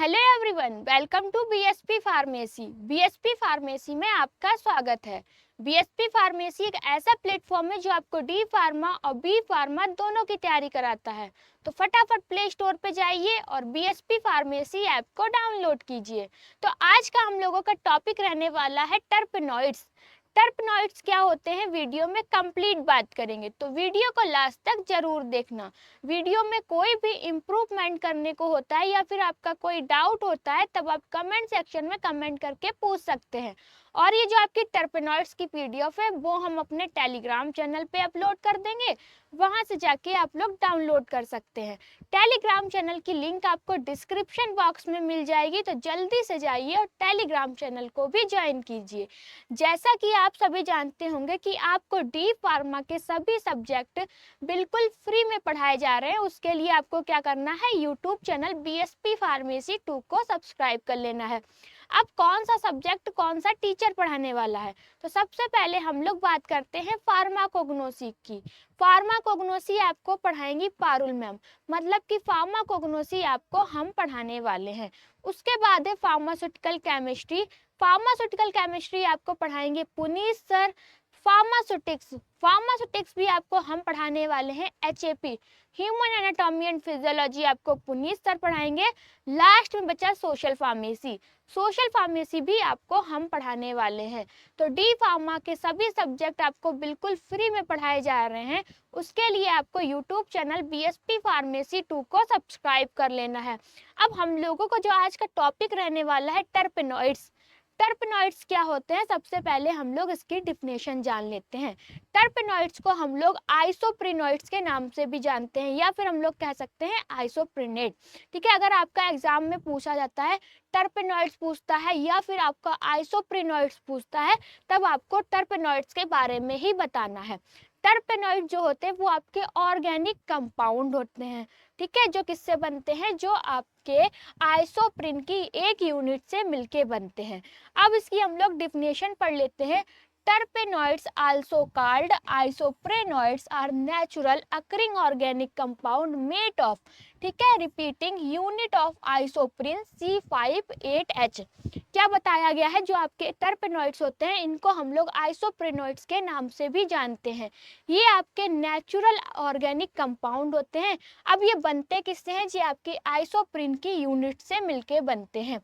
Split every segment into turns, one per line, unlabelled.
Hello everyone, welcome to BSP pharmacy. BSP pharmacy में आपका स्वागत है। बीएसपी फार्मेसी एक ऐसा प्लेटफॉर्म है जो आपको डी फार्मा और बी फार्मा दोनों की तैयारी कराता है। तो फटाफट प्ले स्टोर पे जाइए और बीएसपी फार्मेसी ऐप को डाउनलोड कीजिए। तो आज का हम लोगों का टॉपिक रहने वाला है टर्पेनॉइड्स। टर्पेनॉइड्स क्या होते हैं वीडियो में कंप्लीट बात करेंगे, तो वीडियो को लास्ट तक जरूर देखना। वीडियो में कोई भी इम्प्रूवमेंट करने को होता है या फिर आपका कोई डाउट होता है तब आप कमेंट सेक्शन में कमेंट करके पूछ सकते हैं। और ये जो आपकी टर्पेनॉइड्स की पीडीएफ है वो हम अपने टेलीग्राम चैनल पे अपलोड कर देंगे, वहां से जाके आप लोग डाउनलोड कर सकते हैं। टेलीग्राम चैनल की लिंक आपको डिस्क्रिप्शन बॉक्स में मिल जाएगी, तो जल्दी से जाइए और टेलीग्राम चैनल को भी ज्वाइन कीजिए। जैसा कि आप सभी जानते होंगे कि आपको डी फार्मा के सभी सब्जेक्ट बिल्कुल फ्री में पढ़ाए जा रहे हैं। उसके लिए आपको क्या करना है, यूट्यूब चैनल बीएसपी फार्मेसी 2 को सब्सक्राइब कर लेना है। अब कौन सा सब्जेक्ट कौन सा टीचर पढ़ाने वाला है, तो सबसे पहले हम लोग बात करते हैं फार्माकोग्नोसी की। फार्माकोग्नोसी आपको पढ़ाएंगी पारुल मैम, मतलब कि फार्माकोग्नोसी आपको हम पढ़ाने वाले हैं। उसके बाद है फार्मास्यूटिकल केमिस्ट्री। फार्मास्यूटिकल केमिस्ट्री आपको पढ़ाएंगे पुनीत सर। फार्मास्यूटिक्स भी आपको हम पढ़ाने वाले हैं HAP, human anatomy and physiology आपको पुनीत सर पढ़ाएंगे। लास्ट में बचा सोशल फार्मेसी। सोशल फार्मेसी भी आपको हम पढ़ाने वाले हैं। तो डी फार्मा के सभी सब्जेक्ट आपको बिल्कुल फ्री में पढ़ाए जा रहे हैं। उसके लिए आपको यूट्यूब चैनल बीएसपी फार्मेसी 2 को सब्सक्राइब कर लेना है। अब हम लोगों को जो आज का टॉपिक रहने वाला है टर्पेनॉइड्स। टर्पेनॉइड्स क्या होते हैं, सबसे पहले हम लोग इसकी डिफिनेशन जान लेते हैं। टर्पेनॉइड्स को हम लोग आइसोप्रिनॉइड्स के नाम से भी जानते हैं या फिर हम लोग कह सकते हैं आइसोप्रिनेट। ठीक है, अगर आपका एग्जाम में पूछा जाता है टर्पेनॉइड्स पूछता है या फिर आपका आइसोप्रिनॉइड्स पूछता है, तब आपको टर्पेनॉइड्स के बारे में ही बताना है। टर्पेनॉइड जो होते हैं वो आपके ऑर्गेनिक कंपाउंड होते हैं। ठीक है, जो किससे बनते हैं, जो आपके आइसोप्रिन की एक यूनिट से मिलके बनते हैं। अब इसकी हम लोग डिफिनेशन पढ़ लेते हैं। Terpenoids, also called isoprenoids, are natural occurring organic compound made of, ठीक है, repeating unit of isoprene C5-8H। क्या बताया गया है, जो आपके टर्पेनॉइड्स होते हैं इनको हम लोग आइसोप्रिनॉइड्स के नाम से भी जानते हैं। ये आपके नेचुरल ऑर्गेनिक कंपाउंड होते हैं। अब ये बनते किससे हैं, ये आपके आइसोप्रिन की यूनिट से मिलके बनते हैं।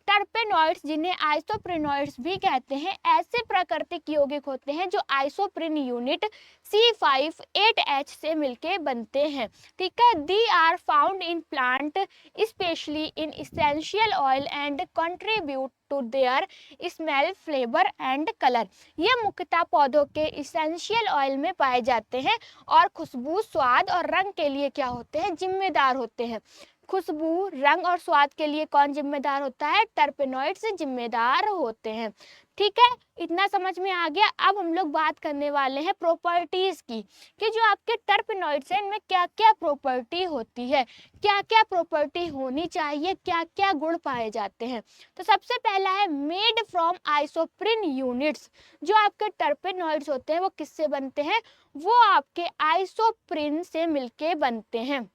टर्पेनॉइड्स, जिन्हें आइसोप्रिनॉइड्स भी कहते हैं, ऐसे प्राकृतिक यौगिक होते हैं जो आइसोप्रिन यूनिट C5-8H से मिलके बनते हैं। ठीक है, they are found in plant specially in essential oil and contribute to their smell, flavour and colour. ये मुख्यतः पौधों के इसेंशियल ऑयल में पाए जाते हैं और खुशबू, स्वाद और रंग के लिए क्या होते हैं, जिम्मेदार होते हैं। खुशबू, रंग और स्वाद के लिए कौन जिम्मेदार होता है, टर्पेनॉइड्स जिम्मेदार होते हैं। ठीक है, इतना समझ में आ गया। अब हम लोग बात करने वाले हैं प्रॉपर्टीज की, कि जो आपके टर्पेनॉइड्स हैं इनमें क्या क्या प्रॉपर्टी होती है, क्या क्या प्रॉपर्टी होनी चाहिए, क्या क्या गुण पाए जाते हैं। तो सबसे पहला है मेड फ्रॉम आइसोप्रिन यूनिट्स। जो आपके टर्पेनॉइड्स होते हैं वो किससे बनते हैं, वो आपके आइसोप्रिन से मिलके बनते हैं।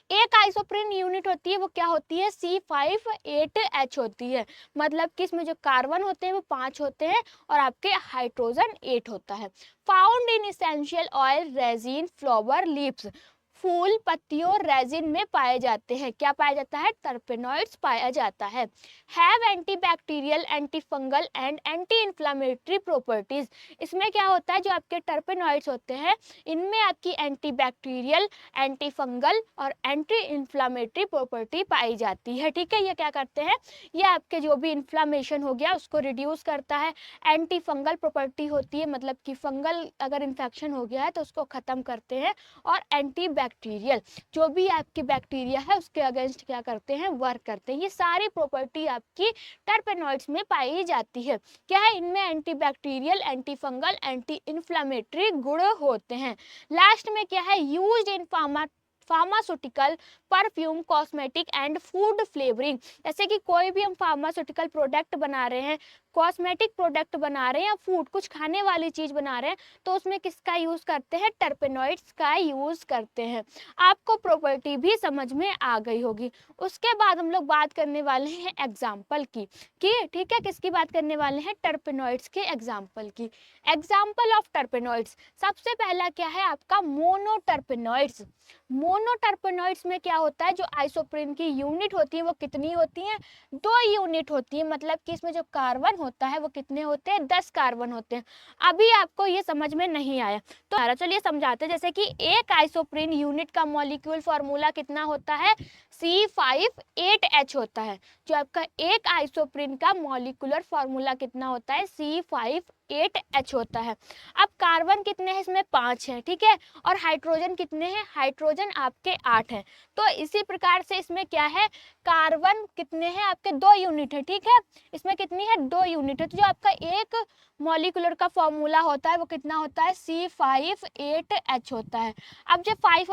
एक आइसोप्रिन यूनिट होती है वो क्या होती है, C5-8H होती है। मतलब कि इसमें जो कार्बन होते हैं वो 5 होते हैं और आपके हाइड्रोजन 8 होता है। Found in essential oil, resin, flower, leaves. फूल, पत्तियों, रेजिन में पाए जाते हैं। क्या पाया जाता है, टर्पेनॉइड्स पाया जाता है। Have antibacterial, antifungal and anti inflammatory properties. इसमें क्या होता है, जो आपके टर्पेनॉइड्स होते हैं इनमें आपकी एंटीबैक्टीरियल, एंटी फंगल और एंटी इन्फ्लामेटरी प्रॉपर्टी पाई जाती है। ठीक है, ये क्या करते हैं, ये आपके जो भी इन्फ्लामेशन हो गया उसको रिड्यूस करता है। एंटी फंगल प्रॉपर्टी होती है, मतलब कि फंगल अगर इन्फेक्शन हो गया है तो उसको खत्म करते हैं। और एंटी बैक्टीरियल, जो भी आपकी बैक्टीरिया है उसके अगेंस्ट क्या करते हैं, वर्क करते हैं। ये सारी प्रॉपर्टी आपकी टर्पेनॉइड्स में पाई जाती है। क्या है, इनमें anti bacterial, anti fungal, anti inflammatory गुण होते हैं। लास्ट में क्या है, used in pharmaceutical, perfume, cosmetic and food flavouring. जैसे कि कोई भी हम फार्मास्यूटिकल प्रोडक्ट बना रहे हैं, कॉस्मेटिक प्रोडक्ट बना रहे हैं या फूड कुछ खाने वाली चीज बना रहे हैं तो उसमें किसका यूज करते हैं, टर्पेनॉइड्स का यूज करते हैं। आपको प्रॉपर्टी भी समझ में आ गई होगी। उसके बाद हम लोग बात करने वाले हैं एग्जाम्पल की, ठीक है, किसकी बात करने वाले हैं, टर्पेनॉइड्स के एग्जाम्पल की। एग्जाम्पल ऑफ टर्पेनॉइड्स, सबसे पहला क्या है आपका मोनोटर्पेनॉइड्स। मोनोटर्पेनॉइड्स में क्या होता है, जो आइसोप्रीन की यूनिट होती है वो कितनी होती है, 2 यूनिट होती है, मतलब कि इसमें जो कार्बन होता है वो कितने होते हैं, 10 कार्बन होते हैं। अभी आपको ये समझ में नहीं आया तो चलिए समझाते हैं। जैसे कि एक आइसोप्रीन यूनिट का मॉलिक्यूल फार्मूला कितना होता है, C5H8 होता है। जो आपका एक आइसोप्रीन का मॉलिक्यूलर फार्मूला कितना होता है, C5H8 होता है। अब कार्बन कितने हैं इसमें, 5 हैं, ठीक है, और हाइड्रोजन कितने हैं, हाइड्रोजन आपके 8 हैं। तो इसी प्रकार से इसमें क्या है, कार्बन कितने हैं आपके, 2 यूनिट है, ठीक है, इसमें कितनी है, 2 यूनिट है। तो जो आपका एक मॉलिक्यूलर का फॉर्मूला होता है वो कितना होता है, C5H8 होता है। अब जब 5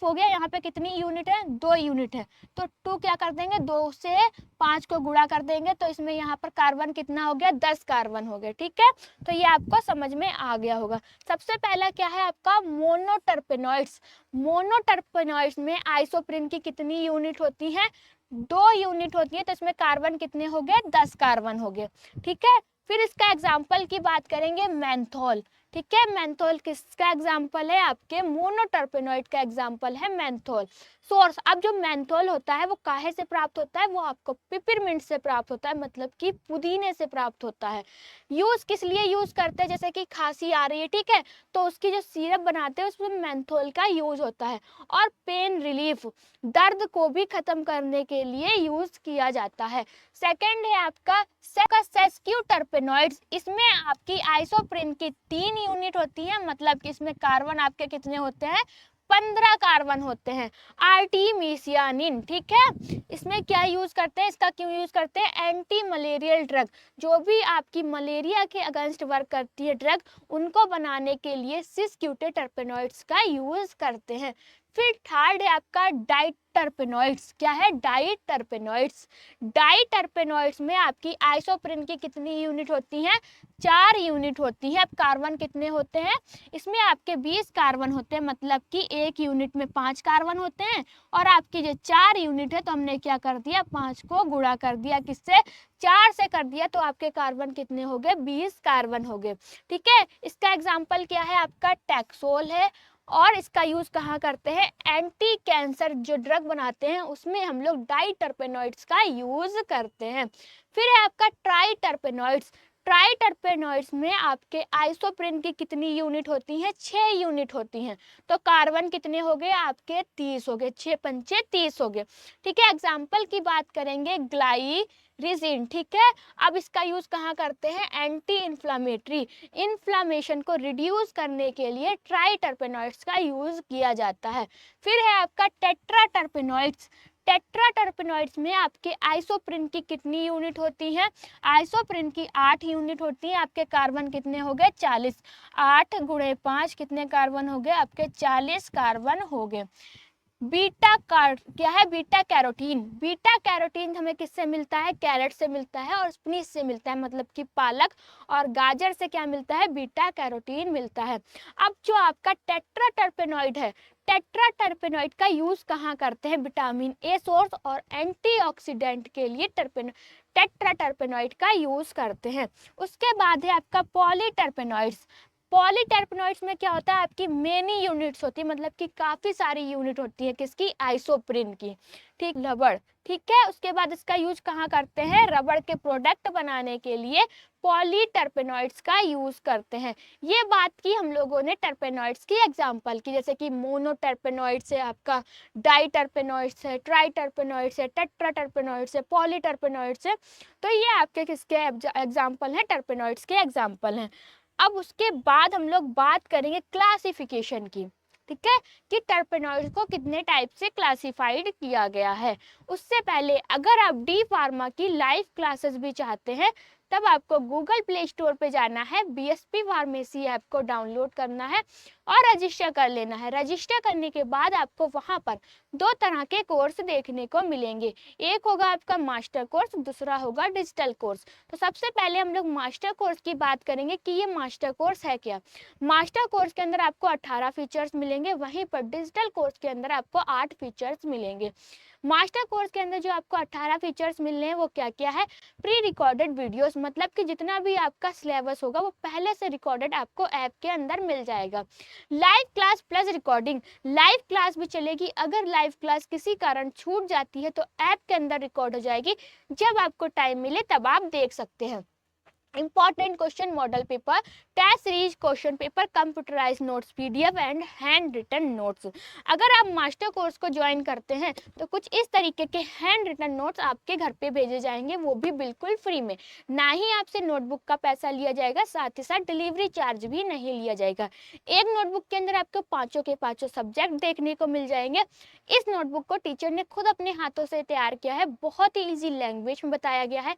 हो गया यहाँ पे कितनी यूनिट है, 2 यूनिट है, तो 2 क्या कर देंगे, 2 से 5 को गुणा कर देंगे तो इसमें यहाँ पर कार्बन कितना हो गया, 10 कार्बन हो गए, ठीक है। तो ये आपको समझ में आ गया होगा। सबसे पहला क्या है आपका मोनोटर्पेनॉइड्स। मोनोटर्पेनॉइड्स में आइसोप्रीन की कितनी यूनिट होती है, 2 यूनिट होती है, तो इसमें कार्बन कितने हो गए, 10 कार्बन हो गए, ठीक है। फिर इसका एग्जाम्पल की बात करेंगे, मेंथॉल, ठीक है। मेंथॉल किसका एग्जाम्पल है, आपके मोनोटर्पेनॉइड का एग्जाम्पल है मेंथॉल। सोर्स, अब जो मेंथॉल होता है वो काहे से प्राप्त होता है, वो आपको पिपरमिंट से प्राप्त होता है, मतलब कि पुदीने से प्राप्त होता है। यूज किस लिए यूज करते हैं, जैसे कि खांसी आ रही है, ठीक है, तो उसकी जो सिरप बनाते हैं उसमें मेंथॉल का यूज होता है। और पेन रिलीफ, दर्द को भी खत्म करने के लिए यूज किया जाता है। सेकंड है आपका सेस्क्यूटर्पेनॉइड्स। इसमें आपकी आइसोप्रीन की 3 यूनिट होती है, मतलब कि इसमें कार्बन आपके कितने होते हैं, 15 कार्बन होते हैं। आर्टिमिसियानिन, ठीक है, इसमें क्या यूज करते हैं, इसका क्यों यूज करते हैं, एंटी मलेरियल ड्रग, जो भी आपकी मलेरिया के अगेंस्ट वर्क करती है ड्रग, उनको बनाने के लिए सेस्क्यूटर्पेनॉइड्स का यूज करते हैं। फिर थर्ड है आपका डाइटर्पेनॉइड्स। क्या है, डाइटर्पेनॉइड्स। डाइटर्पेनॉइड्स में आपकी आइसोप्रीन की कितनी यूनिट होती हैं, 4 यूनिट होती है। अब कार्बन कितने होते हैं, इसमें आपके 20 कार्बन होते हैं, मतलब कि एक यूनिट में 5 कार्बन होते हैं। और आपकी जो 4 यूनिट है तो हमने क्या कर दिया, 5 को गुणा कर दिया, किससे, 4 से कर दिया, तो आपके कार्बन कितने हो गए, 20 कार्बन हो गए, ठीक है। इसका एग्जाम्पल क्या है आपका, टैक्सोल है। और इसका यूज कहाँ करते हैं, एंटी कैंसर जो ड्रग बनाते हैं उसमें हम लोग डाइटर्पेनॉइड्स का यूज करते हैं। फिर है आपका ट्राइटर्पेनॉइड्स। ट्राइटर्पेनॉइड्स में आपके आइसोप्रीन की कितनी यूनिट होती हैं, 6 यूनिट होती हैं। तो कार्बन कितने हो गए आपके, 30 हो गए, 6 पंचे 30 हो गए, ठीक है। एग्जाम्पल की बात करेंगे, ग्लाइरिजिन, ठीक है। अब इसका यूज कहाँ करते हैं, एंटी इन्फ्लामेटरी, इन्फ्लामेशन को रिड्यूस करने के लिए ट्राइटर्पेनॉइड्स का यूज किया जाता है। फिर है आपका टेट्राटर्पेनॉइड्स। टेट्राटर्पेनॉइड्स में आपके आइसोप्रीन की कितनी यूनिट होती है, आइसोप्रीन की 8 यूनिट होती है। आपके कार्बन कितने हो गए, 40, 8 गुणे 5 कितने कार्बन हो गए आपके, 40 कार्बन हो गए। क्या है, बीटा कैरोटीन। बीटा कैरोटीन हमें किससे मिलता है, कैरेट से मिलता है और स्पिनच से मिलता है, मतलब कि पालक और गाजर से क्या मिलता है, बीटा कैरोटीन मिलता है। अब जो आपका टेट्राटर्पेनॉइड है, टेट्राटर्पेनॉइड का यूज कहाँ करते हैं, विटामिन ए सोर्स और एंटीऑक्सीडेंट के लिए टेट्राटर्पेनॉइड का यूज करते हैं। उसके बाद है आपका पॉलीटर्पेनॉइड्स। पॉलीटर्पेनॉइड्स में क्या होता है, आपकी मेनी यूनिट्स होती है, मतलब कि काफी सारी यूनिट होती है, किसकी, आइसोप्रीन की, ठीक, रबड़, ठीक है। उसके बाद इसका यूज कहाँ करते हैं, रबड़ के प्रोडक्ट बनाने के लिए पॉलीटर्पेनॉइड्स का यूज करते हैं। ये बात की हम लोगों ने टर्पेनॉइड्स की एग्जांपल की, जैसे कि मोनोटर्पेनॉइड्स है, आपका डाइटर्पेनॉइड्स है, ट्राइटर्पेनॉइड्स है, टेट्राटर्पेनॉइड्स है, पॉलीटर्पेनॉइड्स है। तो ये आपके किसके एग्जाम्पल हैं, टर्पेनॉइड्स के एग्जाम्पल हैं। अब उसके बाद हम लोग बात करेंगे क्लासिफिकेशन की, ठीक है, कि टर्पेनॉइड्स को कितने टाइप से क्लासिफाइड किया गया है। उससे पहले अगर आप डी फार्मा की लाइव क्लासेस भी चाहते हैं तब आपको गूगल प्ले स्टोर पे जाना है, बीएसपी फार्मेसी ऐप को डाउनलोड करना है और रजिस्टर कर लेना है। रजिस्टर करने के बाद आपको वहाँ पर 2 तरह के कोर्स देखने को मिलेंगे, एक होगा आपका मास्टर कोर्स, दूसरा होगा डिजिटल कोर्स। तो सबसे पहले हम लोग मास्टर कोर्स की बात करेंगे कि ये मास्टर कोर्स है क्या। मास्टर कोर्स के अंदर आपको 18 फीचर्स मिलेंगे, वहीं पर डिजिटल कोर्स के अंदर आपको 8 फीचर्स मिलेंगे। मास्टर कोर्स के अंदर जो आपको 18 फीचर्स मिलने हैं वो क्या क्या है, प्री रिकॉर्डेड वीडियोस, मतलब कि जितना भी आपका सिलेबस होगा वो पहले से रिकॉर्डेड आपको ऐप के अंदर मिल जाएगा। Live class plus recording, live class भी चलेगी, अगर लाइव क्लास किसी कारण छूट जाती है तो ऐप के अंदर रिकॉर्ड हो जाएगी, जब आपको टाइम मिले तब आप देख सकते हैं। Important question model paper, test series question paper, computerize notes, PDF and handwritten notes. अगर आप मास्टर कोर्स को ज्वाइन करते हैं तो कुछ इस तरीके के हैंड रिटन नोट्स आपके घर पे भेजे जाएंगे, वो भी बिल्कुल फ्री में। ना ही आपसे नोटबुक का पैसा लिया जाएगा, साथ ही साथ डिलीवरी चार्ज भी नहीं लिया जाएगा। एक नोटबुक के अंदर आपको 5 के 5 सब्जेक्ट देखने को मिल जाएंगे। इस नोटबुक को टीचर ने खुद अपने हाथों से तैयार किया है, बहुत ही ईजी लैंग्वेज में बताया गया है,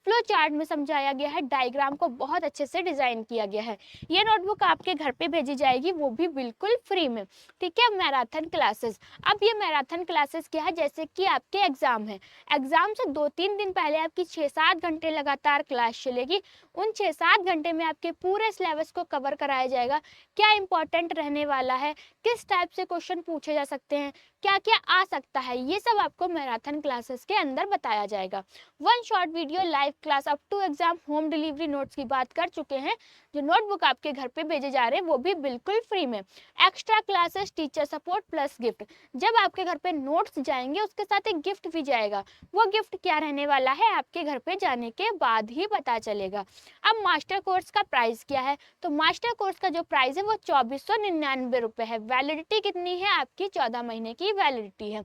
फ्लो चार्ट में समझाया गया है, डायग्राम को बहुत अच्छे से डिजाइन किया गया है। ये नोटबुक आपके घर पे भेजी जाएगी, वो भी बिल्कुल फ्री में। ठीक है, मैराथन क्लासेस। अब ये मैराथन क्लासेस क्या है, जैसे कि आपके एग्जाम है, एग्जाम से 2-3 दिन पहले आपकी 6-7 घंटे लगातार क्लास चलेगी। उन 6-7 घंटे में आपके पूरे सिलेबस को कवर कराया जाएगा, क्या इंपॉर्टेंट रहने वाला है, किस टाइप से क्वेश्चन पूछे जा सकते हैं, क्या क्या आ सकता है, ये सब आपको मैराथन क्लासेस के अंदर बताया जाएगा। One short video live class up to exam, home delivery notes की बात कर चुके हैं, जो नोटबुक आपके घर पे भेजे जा रहे हैं वो भी बिल्कुल फ्री में। Extra classes, teacher support plus gift, जब आपके घर पे नोट्स जाएंगे उसके साथ एक गिफ्ट भी जाएगा, वो गिफ्ट क्या रहने वाला है आपके घर पे जाने के बाद ही पता चलेगा। अब मास्टर कोर्स का प्राइस क्या है, तो मास्टर कोर्स का जो प्राइस है वो 2499 रुपए है। वैलिडिटी कितनी है आपकी, 14 महीने की वैलिडिटी है।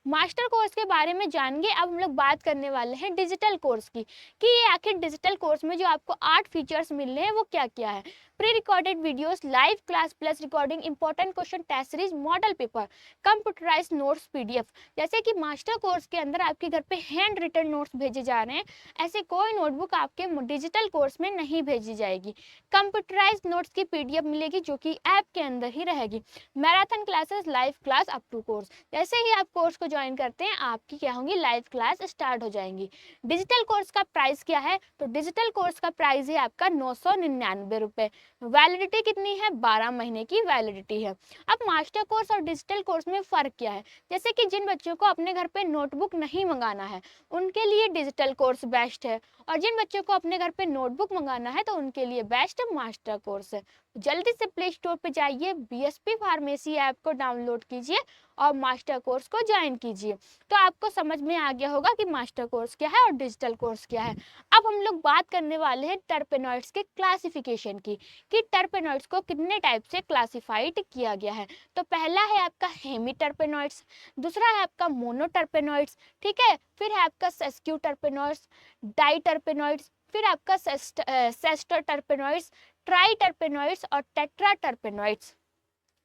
मास्टर कोर्स के बारे में जानेंगे। अब हम लोग बात करने वाले हैं डिजिटल कोर्स की, कि ये आखिर डिजिटल कोर्स में जो आपको 8 फीचर्स मिल रहे हैं वो क्या क्या है। Pre recorded videos, live class plus recording, important question, test series, model paper, computerized notes, PDF. जैसे कि मास्टर कोर्स के अंदर आपके घर पे हैंड रिटन नोट्स भेजे जा रहे हैं, ऐसे कोई नोटबुक आपके डिजिटल कोर्स में नहीं भेजी जाएगी। कंप्यूटराइज्ड नोट्स की पीडीएफ मिलेगी जो कि ऐप के अंदर ही रहेगी। Marathon classes, live class up to course, जैसे ही आप कोर्स को ज्वाइन करते हैं आपकी क्या होंगी, लाइव क्लास स्टार्ट हो जाएंगी। डिजिटल कोर्स का प्राइस क्या है, तो डिजिटल कोर्स का प्राइस है आपका 999 रुपए। वैलिडिटी कितनी है, 12 महीने की वैलिडिटी है। अब मास्टर कोर्स और डिजिटल कोर्स में फ़र्क क्या है, जैसे कि जिन बच्चों को अपने घर पे नोटबुक नहीं मंगाना है उनके लिए डिजिटल कोर्स बेस्ट है, और जिन बच्चों को अपने घर पे नोटबुक मंगाना है तो उनके लिए बेस्ट मास्टर कोर्स है। जल्दी से प्ले स्टोर पे जाइए, बीएसपी फार्मेसी ऐप को डाउनलोड कीजिए और मास्टर कोर्स को ज्वाइन कीजिए, तो आपको समझ में आ गया होगा कि मास्टर कोर्स क्या है और डिजिटल कोर्स क्या है। अब हम लोग बात करने वाले हैं टर्पेनॉइड्स के क्लासिफिकेशन की, कि टर्पेनॉइड्स को कितने टाइप से क्लासिफाइड किया गया है। तो पहला है आपका हेमी टर्पेनॉइड्स, दूसरा है आपका मोनो टर्पेनॉइड्स, ठीक है, फिर है आपका सेस्क्यू टर्पेनॉइड्स, डाई टर्पेनॉइड्स, फिर आपका सेस्टर टर्पेनॉइड्स, ट्राई टर्पेनॉइड्स और टेट्रा टर्पेनॉइड्स।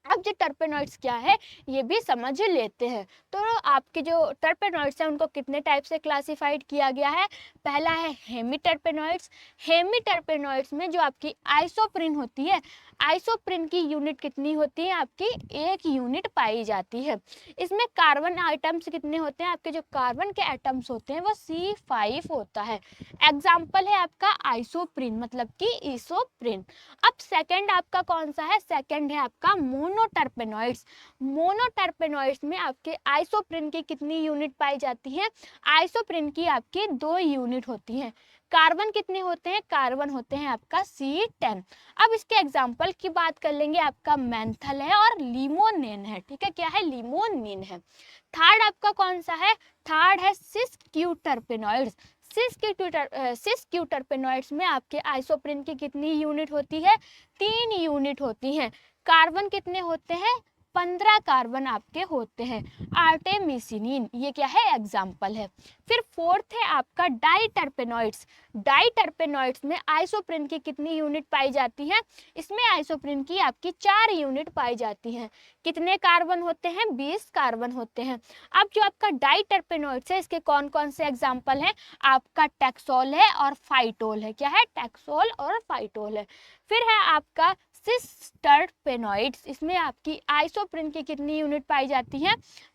अब जो टर्पेनॉइड्स क्या है ये भी समझ लेते हैं। तो आपके जो टर्पेनॉइड्स हैं उनको कितने टाइप से क्लासिफाइड किया गया है। पहला है हेमी टर्पेनॉइड्स। हेमी टर्पेनॉइड्स में जो आपकी आइसोप्रिन होती है, आइसोप्रिन की यूनिट कितनी होती है, आपकी 1 यूनिट पाई जाती है। इसमें कार्बन आइटम्स कितने होते हैं, आपके जो कार्बन के एटम्स होते हैं वो C5 होता है। एग्जाम्पल है आपका आइसोप्रिन मतलब कि इसोप्रिन। अब सेकंड आपका कौन सा है, सेकंड है आपका मोनोटर्पेनॉइड्स। मोनोटर्पेनॉइड्स में आपके आइसोप्रिन की कितनी यूनिट पाई जाती है, आइसोप्रिन की आपकी 2 यूनिट होती हैं। कार्बन कितने होते हैं, कार्बन होते हैं आपका C10। अब इसके एग्जाम्पल की बात कर लेंगे, आपका मेंथल है और लिमोनिन है, ठीक है, क्या है, लिमोनिन है। थर्ड आपका कौन सा है, थर्ड है सिस-क्यू टर्पेनॉइड्स। सिस-क्यू टर्पेनॉइड्स में आपके आइसोप्रिन की कितनी यूनिट होती है, 3 यूनिट होती हैं। कार्बन कितने होते हैं, 15 कार्बन आपके होते हैं। आर्टेमिसिनिन ये क्या है, एग्जाम्पल है। फिर फोर्थ है आपका डाइटरपेनॉइड्स। डाइटरपेनॉइड्स में आइसोप्रिन की कितनी यूनिट पाई जाती है, इसमें आइसोप्रिन की आपकी 4 यूनिट पाई जाती हैं। कितने कार्बन होते हैं, 20 कार्बन होते हैं। अब जो आपका डाइटरपेनॉइड्स है इसके कौन कौन से एग्जाम्पल हैं, आपका टैक्सोल है और फाइटोल है। क्या है, टैक्सोल और फाइटोल है। फिर है आपका सिस्टरपेनॉइड्स, इसमें आपकी आइसोप्रिन की कितनी यूनिट पाई जाती है,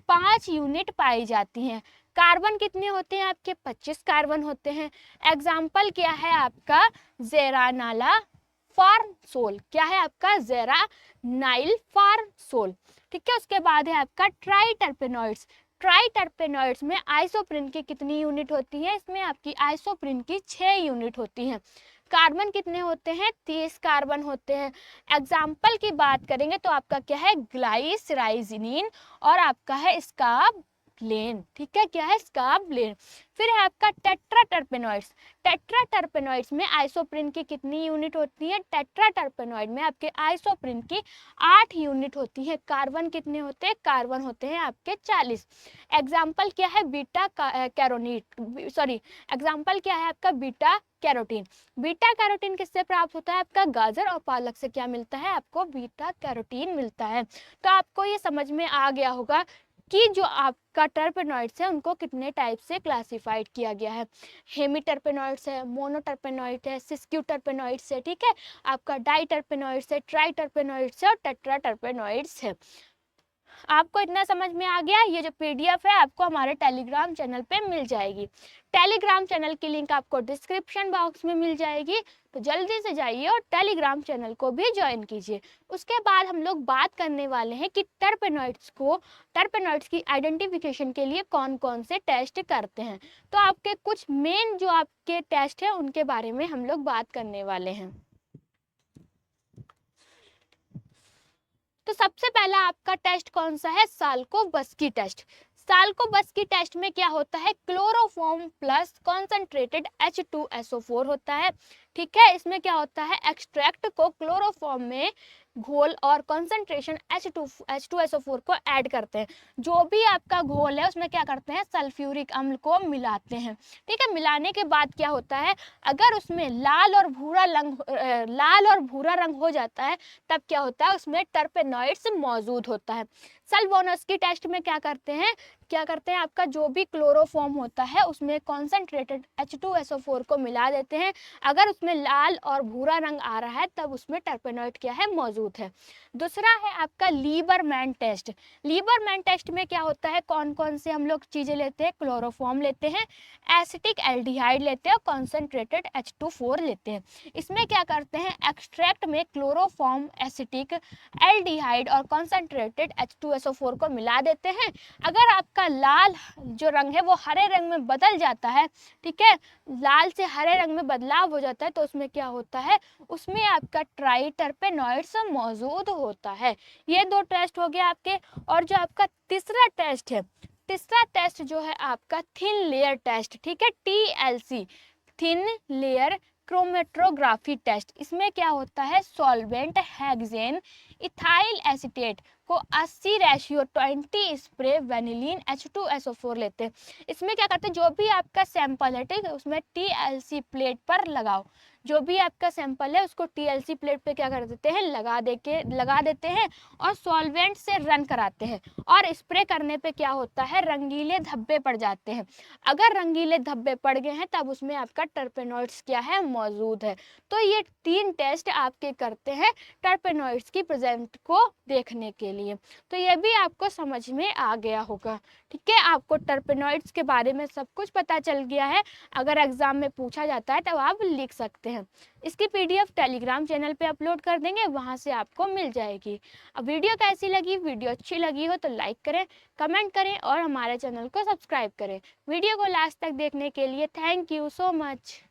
5 यूनिट पाई जाती हैं। कार्बन कितने होते हैं आपके, 25 कार्बन होते हैं। एग्जाम्पल क्या है आपका, जेरानाला फार्नसोल। क्या है आपका, जेरानाइल फार्नसोल। ठीक है, उसके बाद है आपका ट्राइटरपेनॉइड्स। ट्राइटरपेनॉइड्स में आइसोप्रिन की कितनी यूनिट होती है, इसमें आपकी आइसोप्रिन की 6 यूनिट होती हैं। कार्बन कितने होते हैं, 30 कार्बन होते हैं। एग्जाम्पल की बात करेंगे तो आपका क्या है, ग्लाइसराइजिनिन और आपका है स्कार्बलेन। ठीक है, क्या है, स्कार्बलेन। फिर है आपका टेट्राटरपेनॉइड्स। टेट्राटरपेनॉइड्स में आइसोप्रिन की कितनी यूनिट होती है, टेट्राटरपेनॉइड में आपके आइसोप्रिन की 8 यूनिट होती है। कार्बन कितने होते हैं, कार्बन होते हैं आपके 40। एग्जाम्पल क्या है, बीटा कैरोनीट, सॉरी एग्जाम्पल क्या है आपका, बीटा कैरोटीन। बीटा कैरोटीन किससे प्राप्त होता है, आपका गाजर और पालक से क्या मिलता है, आपको बीटा कैरोटीन मिलता है। तो आपको ये समझ में आ गया होगा कि जो आपका टर्पेनॉइड्स है उनको कितने टाइप से क्लासिफाइड किया गया है। हेमीटर्पेनॉइड्स है, मोनोटर्पेनॉइड है, सिस्क्यूटर्पेनॉइड्स है। ठीक है, आपका डाइटर्पेनॉइड्स है, ट्राइटर्पेनॉइड्स है और टेट्राटर्पेनॉइड्स है। आपको इतना समझ में आ गया। ये जो पीडीएफ है आपको हमारे टेलीग्राम चैनल पे मिल जाएगी। टेलीग्राम चैनल की लिंक आपको डिस्क्रिप्शन बॉक्स में मिल जाएगी, तो जल्दी से जाइए और टेलीग्राम चैनल को भी ज्वाइन कीजिए। उसके बाद हम लोग बात करने वाले हैं कि टर्पेनॉइड्स की आइडेंटिफिकेशन के लिए कौन कौन से टेस्ट करते हैं। तो आपके कुछ मेन जो आपके टेस्ट हैं उनके बारे में हम लोग बात करने वाले हैं। तो सबसे पहला आपका टेस्ट कौन सा है, साल्कोबस्की टेस्ट। साल्कोबस्की टेस्ट में क्या होता है, क्लोरोफॉर्म प्लस कॉन्सेंट्रेटेड H2SO4 होता है। ठीक है, इसमें क्या होता है, एक्सट्रैक्ट को क्लोरोफॉर्म में घोल और कॉन्सेंट्रेशन H2SO4 को ऐड करते हैं। जो भी आपका घोल है उसमें क्या करते हैं, सल्फ्यूरिक अम्ल को मिलाते हैं। ठीक है, मिलाने के बाद क्या होता है, अगर उसमें लाल और भूरा रंग हो जाता है तब क्या होता है, उसमें टर्पेनॉइड्स मौजूद होता है। साल्कोबस्की टेस्ट में क्या करते हैं आपका जो भी क्लोरोफॉर्म होता है उसमें कॉन्सेंट्रेटेड H2SO4 को मिला देते हैं। अगर उसमें लाल और भूरा रंग आ रहा है तब उसमें टर्पेनॉइड क्या है, मौजूद है। दूसरा है आपका लीबरमैन टेस्ट। लीबरमैन टेस्ट में क्या होता है, कौन कौन से हम लोग चीजें लेते हैं, क्लोरोफॉर्म लेते हैं, एसिटिक एल्डिहाइड लेते हैं और कॉन्सेंट्रेटेड H2 लेते हैं। इसमें क्या करते हैं, एक्सट्रैक्ट में क्लोरोफॉर्म, एसिटिक एल्डिहाइड और कॉन्सेंट्रेटेड H2SO4 को मिला देते हैं। अगर आपका लाल जो रंग है वो हरे रंग में बदल जाता है, ठीक है, लाल से हरे रंग में बदलाव हो जाता है, तो उसमें क्या होता है, उसमें आपका ट्राइटरपेनॉइड्स मौजूद होता है। ये 2 टेस्ट हो गया आपके। और जो आपका तीसरा टेस्ट है, तीसरा टेस्ट जो है आपका थिन लेयर टेस्ट। ठीक है, TLC, thin layer chromatography test. इसमें क्या होता है, सॉल्वेंट हेक्सेन इथाइल एसीटेट को 80:20 स्प्रे वेनिलीन H2SO4 लेते हैं। इसमें क्या करते हैं, जो भी आपका सैंपल है, ठीक है, उसमें TLC प्लेट पर लगाओ। जो भी आपका सैंपल है उसको TLC प्लेट पे क्या कर देते हैं, लगा देते हैं और सॉल्वेंट से रन कराते हैं। और स्प्रे करने पे क्या होता है, रंगीले धब्बे पड़ जाते हैं। अगर रंगीले धब्बे पड़ गए हैं तब उसमें आपका टर्पेनॉइड्स क्या है, मौजूद है। तो ये 3 टेस्ट आपके करते हैं टर्पेनॉइड्स की प्रेजेंट को देखने के लिए। तो ये भी आपको समझ में आ गया होगा। ठीक है, आपको टर्पेनॉइड्स के बारे में सब कुछ पता चल गया है। अगर एग्जाम में पूछा जाता है तब आप लिख सकते हैं। इसकी PDF टेलीग्राम चैनल पे अपलोड कर देंगे, वहां से आपको मिल जाएगी। अब वीडियो कैसी लगी, वीडियो अच्छी लगी हो तो लाइक करें, कमेंट करें और हमारे चैनल को सब्सक्राइब करें। वीडियो को लास्ट तक देखने के लिए थैंक यू सो मच।